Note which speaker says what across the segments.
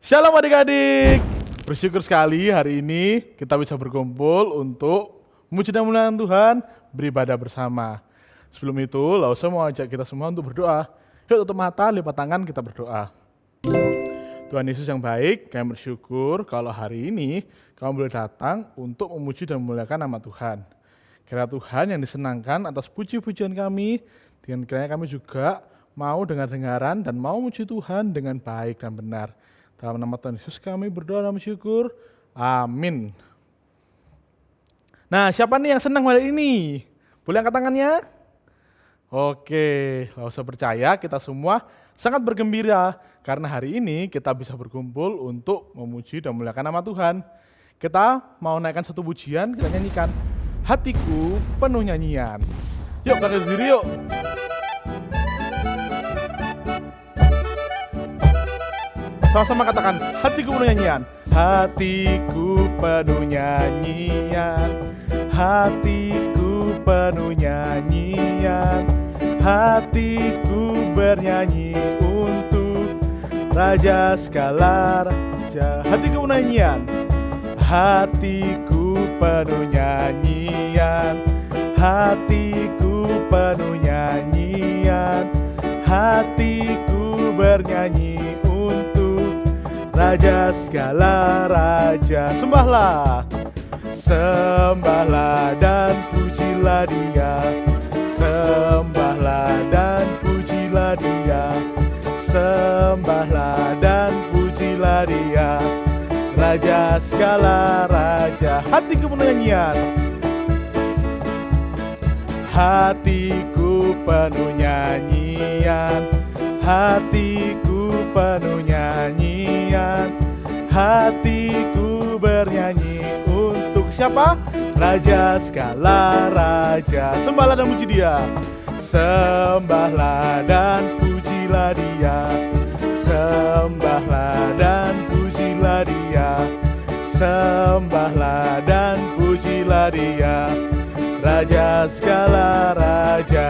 Speaker 1: Shalom adik-adik. Bersyukur sekali hari ini kita bisa berkumpul untuk memuji dan memuliakan Tuhan, beribadah bersama. Sebelum itu, saya mau ajak kita semua untuk berdoa. Yuk tutup mata, lipat tangan, kita berdoa. Tuhan Yesus yang baik, kami bersyukur kalau hari ini kamu boleh datang untuk memuji dan memuliakan nama Tuhan. Kiranya Tuhan yang disenangkan atas puji-pujian kami, dengan kiranya kami juga mau dengar-dengaran dan mau memuji Tuhan dengan baik dan benar. Dalam nama Tuhan Yesus kami berdoa dan bersyukur. Amin. Nah, siapa nih yang senang hari ini? Boleh angkat tangannya? Oke, kalau saya percaya kita semua sangat bergembira karena hari ini kita bisa berkumpul untuk memuji dan memuliakan nama Tuhan. Kita mau naikkan satu pujian, kita nyanyikan Hatiku Penuh Nyanyian. Yuk, kita sendiri yuk. Sama-sama katakan, hatiku penuh nyanyian. Hatiku penuh nyanyian. Hatiku penuh nyanyian. Hatiku bernyanyi untuk Raja segala raja. Hatiku penuh nyanyian. Hatiku penuh nyanyian. Hatiku penuh nyanyian. Hatiku bernyanyi untuk Raja segala raja. Sembahlah, sembahlah dan pujilah Dia. Sembahlah dan pujilah Dia. Sembahlah dan pujilah Dia. Raja segala raja. Hatiku penuh nyanyian. Hatiku penuh nyanyian. Hatiku penuh nyanyian. Hatiku bernyanyi untuk siapa? Raja segala raja. Sembahlah dan puji Dia. Sembahlah dan pujilah Dia. Sembahlah dan pujilah Dia. Sembahlah dan pujilah Dia. Raja segala raja.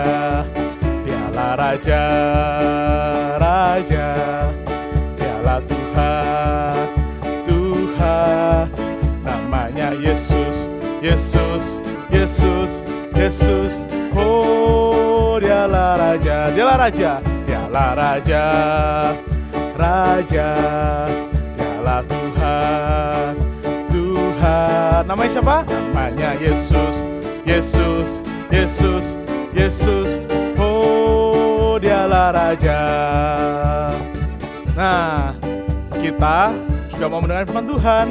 Speaker 1: Dialah Raja, Raja. Dialah Tuhan, Tuhan. Namanya Yesus, Yesus, Yesus, Yesus. Oh, Dialah Raja, Dialah Raja. Dialah Raja, Raja. Dialah Tuhan, Tuhan. Namanya siapa? Namanya Yesus, Yesus, Yesus, Yesus. Dialah Raja. Nah, kita juga mau mendengar firman Tuhan.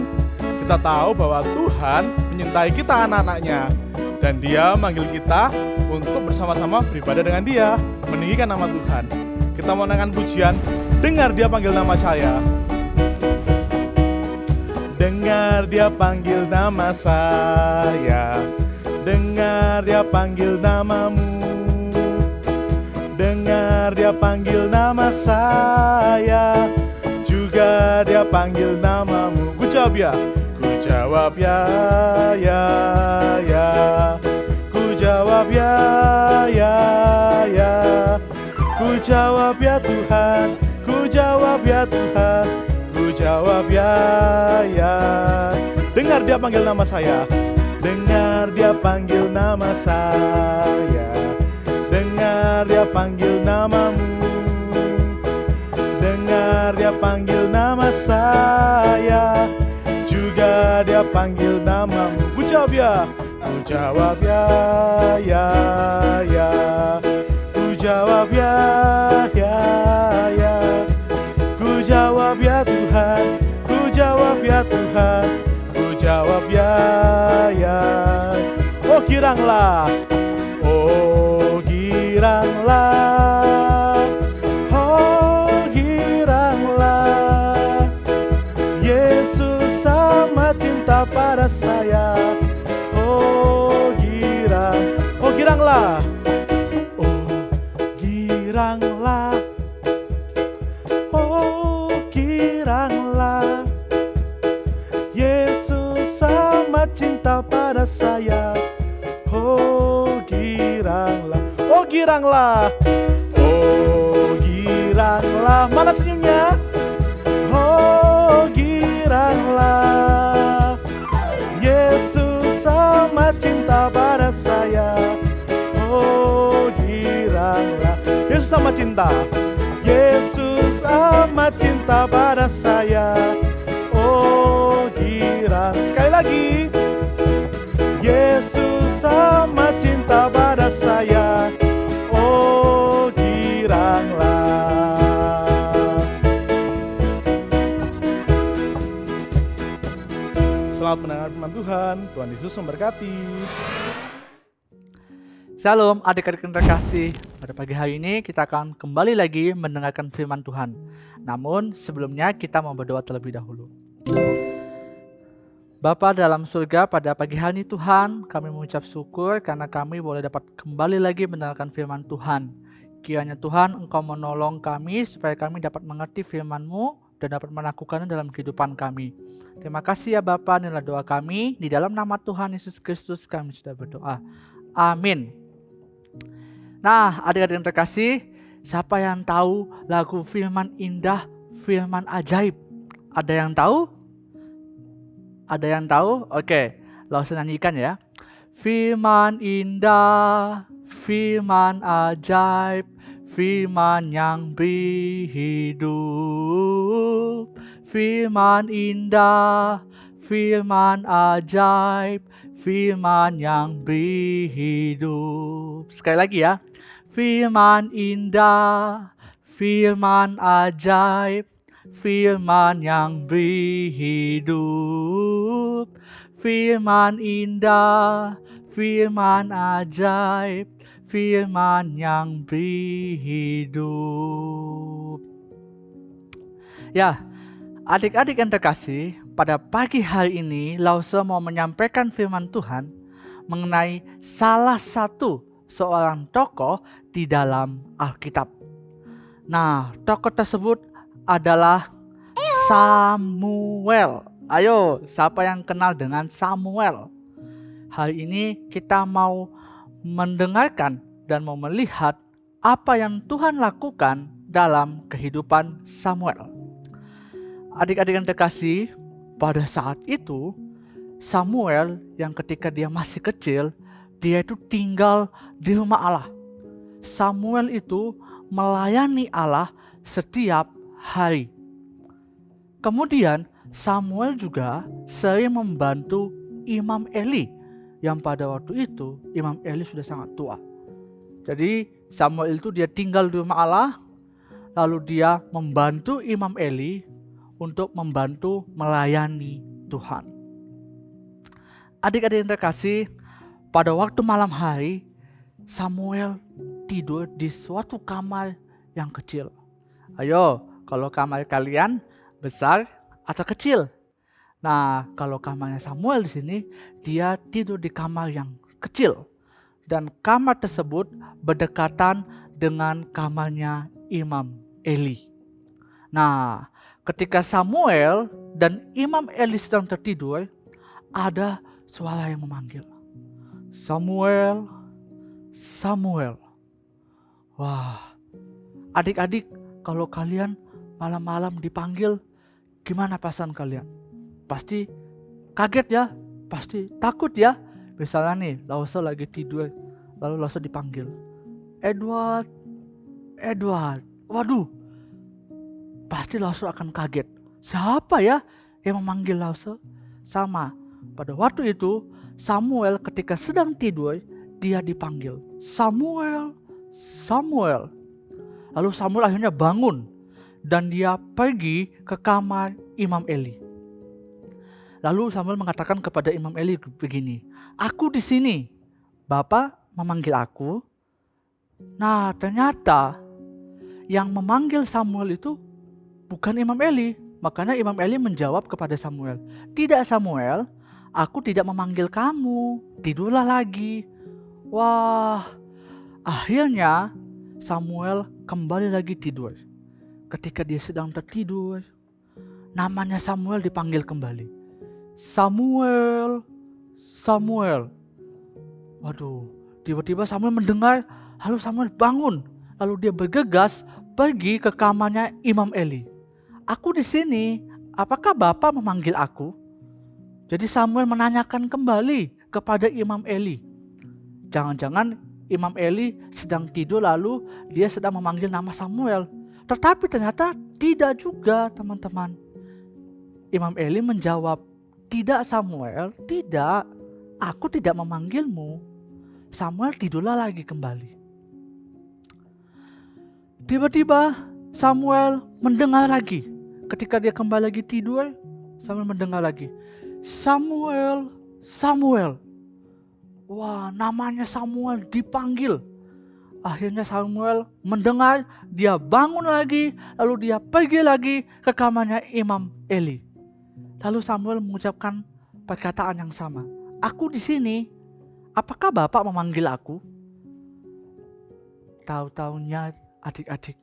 Speaker 1: Kita tahu bahwa Tuhan menyintai kita anak-anaknya. Dan Dia manggil kita untuk bersama-sama beribadah dengan Dia, meninggikan nama Tuhan. Kita mau mendengarkan pujian, dengar Dia panggil nama saya. Dengar Dia panggil nama saya. Dengar Dia panggil namamu. Dengar Dia panggil nama saya, juga Dia panggil namamu. Ku jawab ya, ku jawab ya, ya, ya. Ku jawab ya, ya, ya. Ku jawab ya Tuhan, ku jawab ya Tuhan, ku jawab ya, ya. Dengar Dia panggil nama saya. Dengar Dia panggil nama saya. Dengar Dia panggil namamu. Dengar Dia panggil nama saya, juga Dia panggil namamu. Ku jawab ya, ku jawab ya, ya, ya. Ku jawab ya, ya, ya. Ku jawab ya Tuhan, ku jawab ya Tuhan, ku jawab ya, ya. Oh giranglah, oh giranglah, oh giranglah. Yesus sama cinta pada saya. Oh giranglah, oh giranglah, oh giranglah. Yesus sama cinta pada saya. Oh giranglah, oh giranglah, oh giranglah. Mana senyumnya? Oh amat cinta. Yesus amat cinta pada saya. Oh girang. Sekali lagi. Yesus amat cinta pada saya. Oh giranglah. Selamat mendengar firman Tuhan. Tuhan Yesus memberkati.
Speaker 2: Shalom adik-adik yang terkasih. Pada pagi hari ini kita akan kembali lagi mendengarkan firman Tuhan. Namun sebelumnya kita mau berdoa terlebih dahulu. Bapa dalam surga, pada pagi hari ini Tuhan, kami mengucap syukur karena kami boleh dapat kembali lagi mendengarkan firman Tuhan. Kiranya Tuhan Engkau menolong kami supaya kami dapat mengerti firman-Mu dan dapat melakukannya dalam kehidupan kami. Terima kasih ya Bapa, inilah doa kami. Di dalam nama Tuhan Yesus Kristus kami sudah berdoa. Amin. Nah, adik-adik yang terkasih, siapa yang tahu lagu firman indah, firman ajaib? Ada yang tahu? Ada yang tahu? Oke, langsung nyanyikan ya. Firman indah, firman ajaib, firman yang beri hidup. Firman indah, firman ajaib, firman yang beri hidup. Sekali lagi ya. Firman indah, firman ajaib, firman yang beri hidup. Firman indah, firman ajaib, firman yang beri hidup. Ya, adik-adik yang terkasih, pada pagi hari ini Lause mau menyampaikan firman Tuhan mengenai salah satu seorang tokoh di dalam Alkitab. Nah, tokoh tersebut adalah Samuel. Ayo, siapa yang kenal dengan Samuel? Hari ini kita mau mendengarkan dan mau melihat apa yang Tuhan lakukan dalam kehidupan Samuel. Adik-adik yang terkasih, pada saat itu Samuel yang ketika dia masih kecil, dia itu tinggal di rumah Allah. Samuel itu melayani Allah setiap hari. Kemudian Samuel juga sering membantu Imam Eli, yang pada waktu itu Imam Eli sudah sangat tua. Jadi Samuel itu dia tinggal di rumah Allah, lalu dia membantu Imam Eli untuk membantu melayani Tuhan. Adik-adik yang terkasih, pada waktu malam hari Samuel tidur di suatu kamar yang kecil. Ayo, kalau kamar kalian besar atau kecil? Nah, kalau kamarnya Samuel di sini, dia tidur di kamar yang kecil. Dan kamar tersebut berdekatan dengan kamarnya Imam Eli. Nah, ketika Samuel dan Imam Eli sedang tertidur, ada suara yang memanggil. Samuel, Samuel. Wah, adik-adik, kalau kalian malam-malam dipanggil, gimana perasaan kalian? Pasti kaget ya, pasti takut ya. Misalnya nih, Lause lagi tidur, lalu Lause dipanggil. Edward, Edward. Waduh, pasti Lause akan kaget. Siapa ya yang memanggil Lause? Sama, pada waktu itu Samuel ketika sedang tidur, dia dipanggil. Samuel, Samuel. Lalu Samuel akhirnya bangun dan dia pergi ke kamar Imam Eli. Lalu Samuel mengatakan kepada Imam Eli begini, "Aku di sini, Bapak memanggil aku." Nah, ternyata yang memanggil Samuel itu bukan Imam Eli. Makanya Imam Eli menjawab kepada Samuel, "Tidak Samuel, aku tidak memanggil kamu, tidurlah lagi." Wah, akhirnya Samuel kembali lagi tidur. Ketika dia sedang tertidur, namanya Samuel dipanggil kembali. Samuel, Samuel. Waduh, tiba-tiba Samuel mendengar, lalu Samuel bangun. Lalu dia bergegas pergi ke kamarnya Imam Eli. "Aku di sini, apakah Bapak memanggil aku?" Jadi Samuel menanyakan kembali kepada Imam Eli. Jangan-jangan Imam Eli sedang tidur lalu dia sedang memanggil nama Samuel. Tetapi ternyata tidak juga, teman-teman. Imam Eli menjawab, "Tidak Samuel, tidak. Aku tidak memanggilmu." Samuel tidurlah lagi kembali. Tiba-tiba Samuel mendengar lagi. Ketika dia kembali lagi tidur, Samuel mendengar lagi, "Samuel, Samuel." Wah, namanya Samuel dipanggil. Akhirnya Samuel mendengar, dia bangun lagi, lalu dia pergi lagi ke kamarnya Imam Eli. Lalu Samuel mengucapkan perkataan yang sama, "Aku di sini. Apakah Bapak memanggil aku?" Tahu-tahunya adik-adik,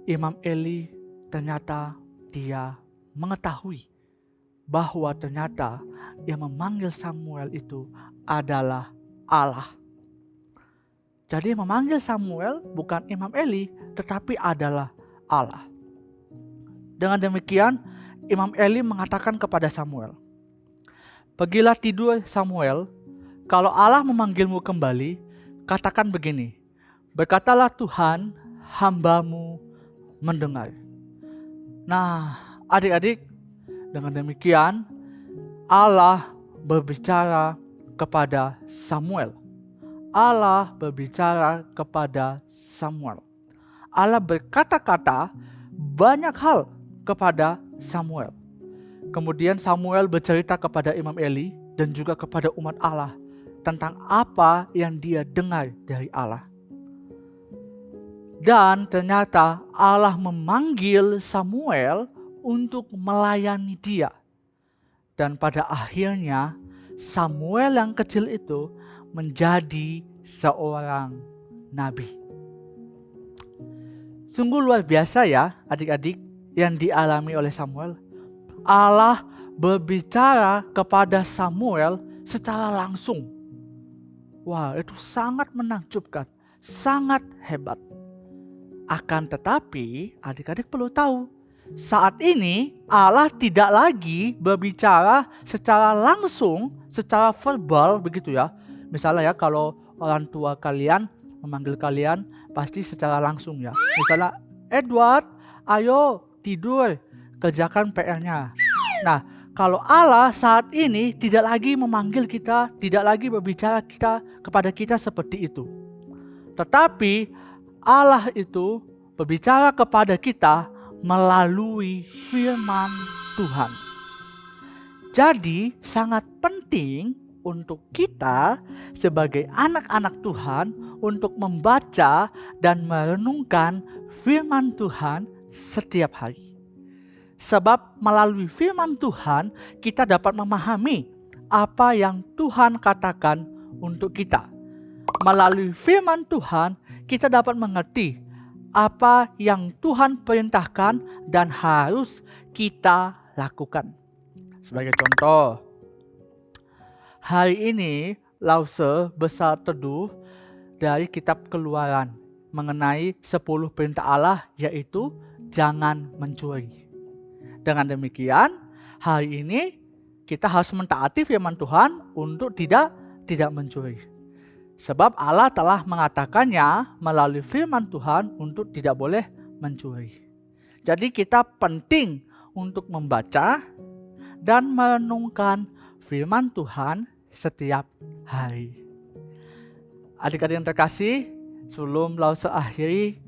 Speaker 2: Imam Eli ternyata dia mengetahui bahwa ternyata yang memanggil Samuel itu adalah Allah. Jadi yang memanggil Samuel bukan Imam Eli, tetapi adalah Allah. Dengan demikian, Imam Eli mengatakan kepada Samuel, "Pergilah tidur Samuel, kalau Allah memanggilmu kembali, katakan begini, 'Berkatalah Tuhan, hamba-Mu mendengar.'" Nah, adik-adik, dengan demikian Allah berbicara kepada Samuel. Allah berbicara kepada Samuel. Allah berkata-kata banyak hal kepada Samuel. Kemudian Samuel bercerita kepada Imam Eli dan juga kepada umat Allah tentang apa yang dia dengar dari Allah. Dan ternyata Allah memanggil Samuel untuk melayani dia. Dan pada akhirnya Samuel yang kecil itu menjadi seorang nabi. Sungguh luar biasa ya adik-adik yang dialami oleh Samuel. Allah berbicara kepada Samuel secara langsung. Wah, itu sangat menakjubkan, sangat hebat. Akan tetapi adik-adik perlu tahu, saat ini Allah tidak lagi berbicara secara langsung, secara verbal begitu ya. Misalnya ya, kalau orang tua kalian memanggil kalian pasti secara langsung ya. Misalnya, "Edward, ayo tidur, kerjakan PR-nya." Nah, kalau Allah saat ini tidak lagi memanggil kita, tidak lagi berbicara kepada kita seperti itu. Tetapi Allah itu berbicara kepada kita melalui firman Tuhan. Jadi sangat penting untuk kita sebagai anak-anak Tuhan untuk membaca dan merenungkan firman Tuhan setiap hari. Sebab melalui firman Tuhan kita dapat memahami apa yang Tuhan katakan untuk kita. Melalui firman Tuhan kita dapat mengerti apa yang Tuhan perintahkan dan harus kita lakukan. Sebagai contoh, hari ini Lause besar teduh dari kitab Keluaran mengenai 10 perintah Allah, yaitu jangan mencuri. Dengan demikian, hari ini kita harus mentaati firman Tuhan untuk tidak mencuri. Sebab Allah telah mengatakannya melalui firman Tuhan untuk tidak boleh mencuri. Jadi kita penting untuk membaca dan merenungkan firman Tuhan setiap hari. Adik-adik yang terkasih, sebelum Lause akhiri,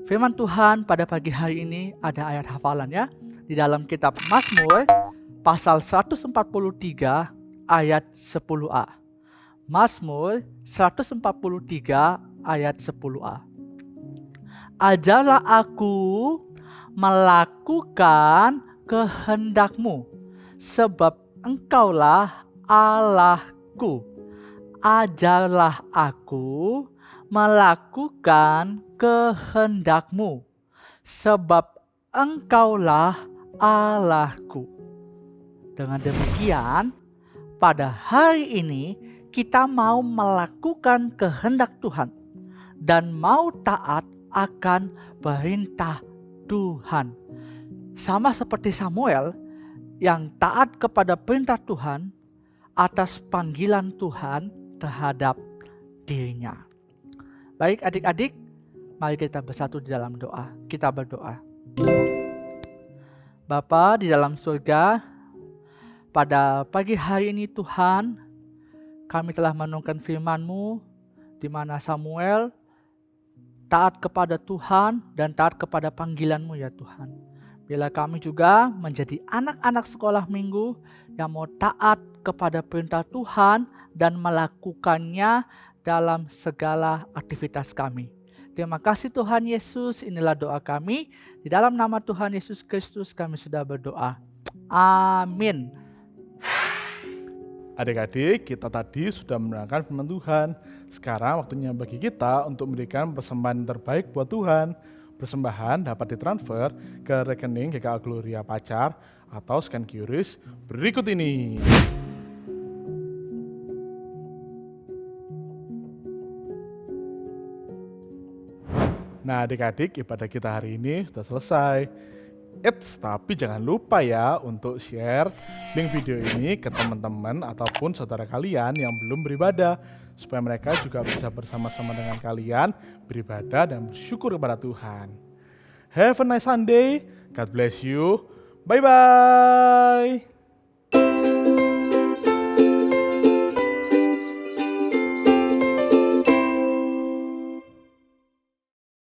Speaker 2: firman Tuhan pada pagi hari ini ada ayat hafalan ya. Di dalam kitab Mazmur pasal 143 ayat 10a. Mazmur 143 ayat 10a. Ajarlah aku melakukan kehendak-Mu, sebab Engkaulah Allahku. Ajarlah aku melakukan kehendak-Mu, sebab Engkaulah Allahku. Dengan demikian, pada hari ini kita mau melakukan kehendak Tuhan dan mau taat akan perintah Tuhan. Sama seperti Samuel yang taat kepada perintah Tuhan atas panggilan Tuhan terhadap dirinya. Baik adik-adik, mari kita bersatu di dalam doa. Kita berdoa. Bapa di dalam surga, pada pagi hari ini Tuhan, kami telah merenungkan firman-Mu di mana Samuel taat kepada Tuhan dan taat kepada panggilan-Mu ya Tuhan. Bila kami juga menjadi anak-anak sekolah minggu yang mau taat kepada perintah Tuhan dan melakukannya dalam segala aktivitas kami. Terima kasih Tuhan Yesus, inilah doa kami. Di dalam nama Tuhan Yesus Kristus kami sudah berdoa. Amin.
Speaker 1: Adik-adik, kita tadi sudah mendengarkan firman Tuhan. Sekarang waktunya bagi kita untuk memberikan persembahan terbaik buat Tuhan. Persembahan dapat ditransfer ke rekening GKA Gloria Pacar atau scan QRIS berikut ini. Nah adik-adik, ibadah kita hari ini sudah selesai. Tapi jangan lupa ya untuk share link video ini ke teman-teman ataupun saudara kalian yang belum beribadah, supaya mereka juga bisa bersama-sama dengan kalian beribadah dan bersyukur kepada Tuhan. Have a nice Sunday, God bless you, bye-bye.